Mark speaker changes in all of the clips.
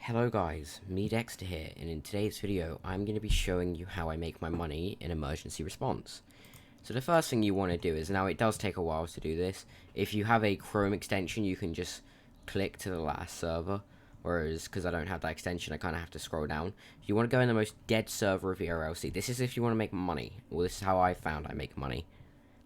Speaker 1: Hello guys, me Dexter here, and in today's video I'm going to be showing you how I make my money in emergency response. So the first thing you want to do is, now it does take a while to do this, if you have a Chrome extension you can just click to the last server, whereas because I don't have that extension I kind of have to scroll down. You want to go in the most dead server of the Erlc. This is if you want to make money. Well, this is how I found I make money.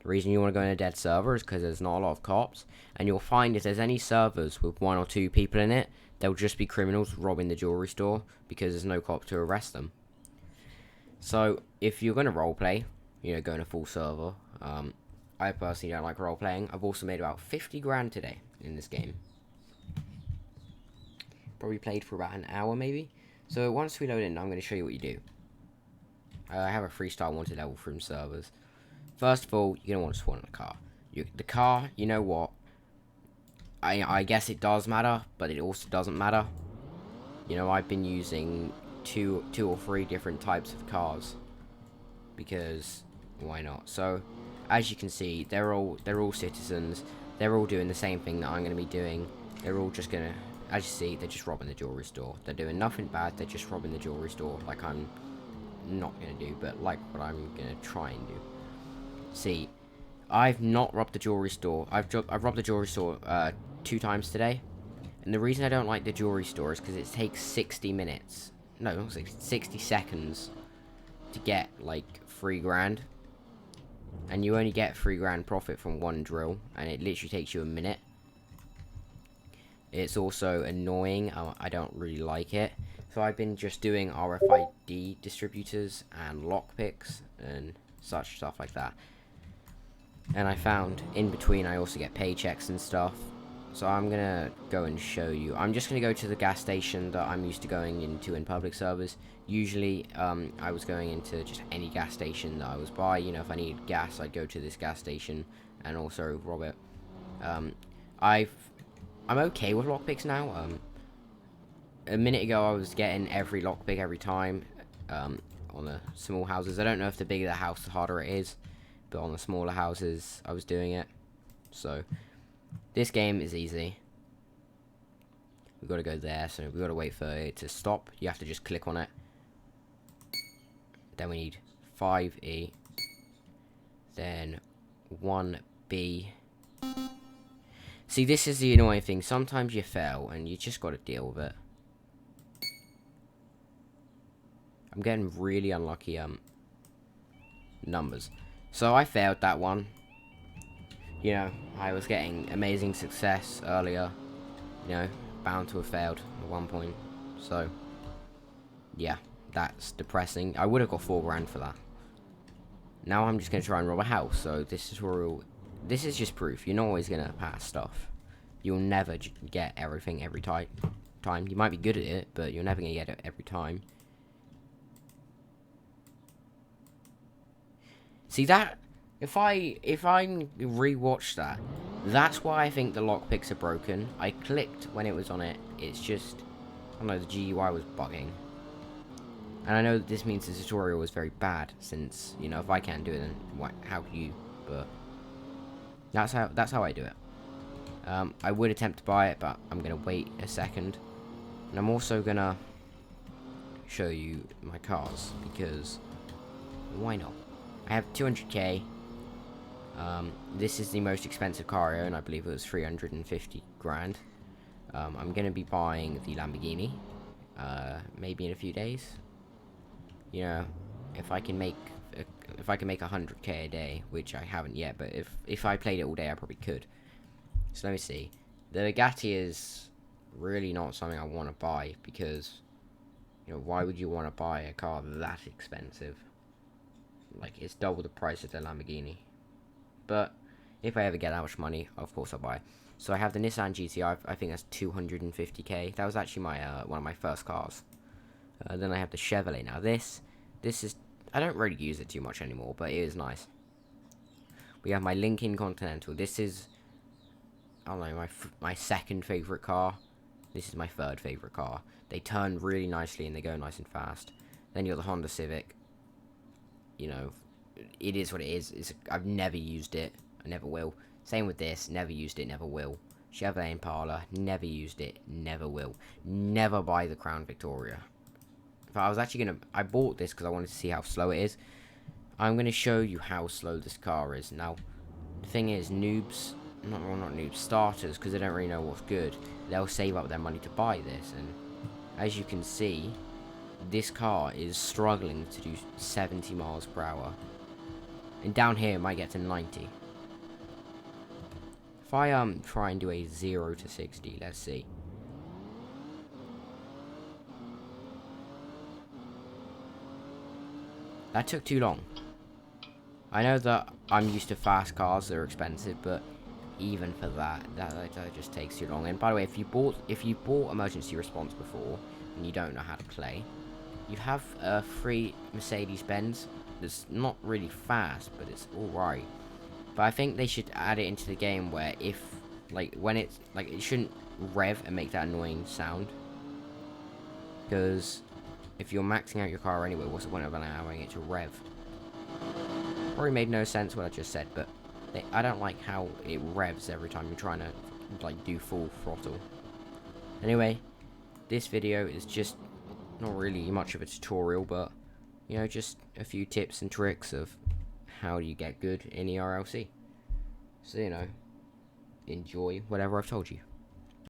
Speaker 1: The reason you want to go in a dead server is because there's not a lot of cops, and you'll find if there's any servers with 1 or 2 people in it, they'll just be criminals robbing the jewelry store because there's no cop to arrest them. So if you're going to roleplay, go in a full server. I personally don't like roleplaying. I've also made about 50 grand today in this game. Probably played for about an hour maybe. So once we load in, I'm going to show you what you do. I have a freestyle wanted level from servers. First of all, you're going to want to spawn in a car. The car, you know what? I guess it does matter, but it also doesn't matter. I've been using two or three different types of cars because why not? So, as you can see, they're all citizens. They're all doing the same thing that I'm going to be doing. They're all just gonna, as you see, they're just robbing the jewelry store. They're doing nothing bad. They're just robbing the jewelry store, like I'm not gonna do, but like what I'm gonna try and do. See, I've not robbed the jewelry store. I've robbed the jewelry store 2 times today, and the reason I don't like the jewelry store is because it takes 60 minutes. No, not 60 seconds to get like 3 grand, and you only get 3 grand profit from 1 drill, and it literally takes you a minute. It's also annoying. I don't really like it. So I've been just doing RFID distributors and lockpicks and such stuff like that. And I found in between I also get paychecks and stuff. So I'm gonna go and show you. I'm just gonna go to the gas station that I'm used to going into in public servers. Usually I was going into just any gas station that I was by. If I needed gas I'd go to this gas station and also rob it. I'm okay with lockpicks now. A minute ago I was getting every lockpick every time on the small houses. I don't know if the bigger the house the harder it is, but on the smaller houses I was doing it. So this game is easy. We've got to go there, so we've got to wait for it to stop. You have to just click on it. Then we need 5E, then 1B. See, this is the annoying thing. Sometimes you fail and you just got to deal with it. I'm getting really unlucky numbers. So I failed that one. I was getting amazing success earlier. Bound to have failed at one point. So, yeah, that's depressing. I would have got 4 grand for that. Now I'm just going to try and rob a house. So this is just proof. You're not always going to pass stuff. You'll never get everything every time. You might be good at it, but you're never going to get it every time. See that? If I rewatch that, that's why I think the lockpicks are broken. I clicked when it was on it. It's just, I don't know, the GUI was bugging. And I know that this means the tutorial was very bad, since, if I can't do it, then how could you? But that's how I do it. I would attempt to buy it, but I'm gonna wait a second. And I'm also gonna show you my cars, because why not? I have 200k. This is the most expensive car I own. I believe it was 350 grand. I'm gonna be buying the Lamborghini, maybe in a few days. If I can make 100k a day, which I haven't yet, but if I played it all day, I probably could. So let me see. The Bugatti is really not something I want to buy because, why would you want to buy a car that expensive? Like, it's double the price of the Lamborghini. But if I ever get that much money, of course I'll buy it. So I have the Nissan GTI. I think that's 250k. That was actually my one of my first cars. Then I have the Chevrolet. Now this is, I don't really use it too much anymore, but it is nice. We have my Lincoln Continental. This is, I don't know, my second favorite car. This is my third favorite car. They turn really nicely and they go nice and fast. Then you got the Honda Civic. It is what it is. I've never used it. I never will. Same with this. Never used it. Never will. Chevrolet Impala, never used it, never will. Never buy the Crown Victoria. But I was actually gonna, I bought this because I wanted to see how slow it is. I'm gonna show you how slow this car is. Now, the thing is, noobs, not noobs, starters, because they don't really know what's good, they'll save up their money to buy this, and as you can see, this car is struggling to do 70 miles per hour. And down here, it might get to 90. If I try and do a 0 to 60, let's see. That took too long. I know that I'm used to fast cars that are expensive, but even for that just takes too long. And by the way, if you bought emergency response before and you don't know how to play, you have a free Mercedes-Benz that's not really fast, but it's alright. But I think they should add it into the game where if, like, when it's, like, it shouldn't rev and make that annoying sound. Because if you're maxing out your car anyway, what's the point of allowing it to rev? Probably made no sense what I just said, but I don't like how it revs every time you're trying to, like, do full throttle. Anyway, this video is just not really much of a tutorial, but, you know, just a few tips and tricks of how you get good in Erlc. So, you know, enjoy whatever I've told you.